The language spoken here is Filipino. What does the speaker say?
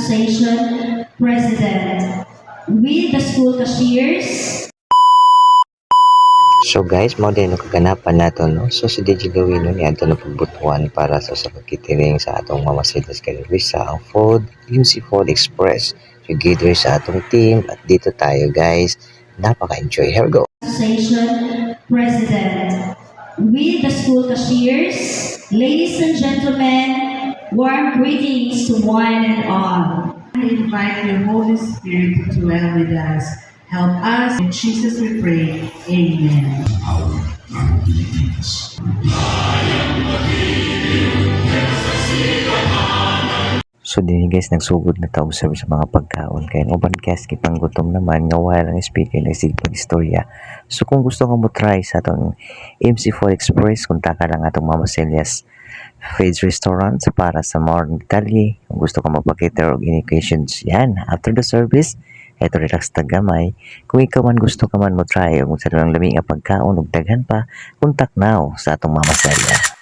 Association President. With the school cashiers. So guys, mo din kaganapan nato no. So si DJ Gawin ni adto na pagbutuan para sa catering sa atong mamasilas kanili sa ang food, MC Food Express. Together sa atong team at dito tayo guys. Napaka-enjoy. Here we go. Association President. With the school cashiers, ladies and gentlemen, warm greetings to one and all. I invite your Holy Spirit to dwell with us. Help us. In Jesus we pray. Amen. So din guys, nagsugod na tawag sa mga pagkaon kaya uban guys kipang gutom naman nga wala ang speaker nagsipag istorya. So kung gusto mo try sa atong MC4 Express, kontak lang atong Mama Celia's Fades Restaurant para sa more detalye. Kung gusto ka magpakita og any questions yan after the service, eto relax tagamay. Kung ikaw man gusto ka man mo try og sa lang lami nga pagkaon ug daghan pa, kontak now sa atong Mama Celia.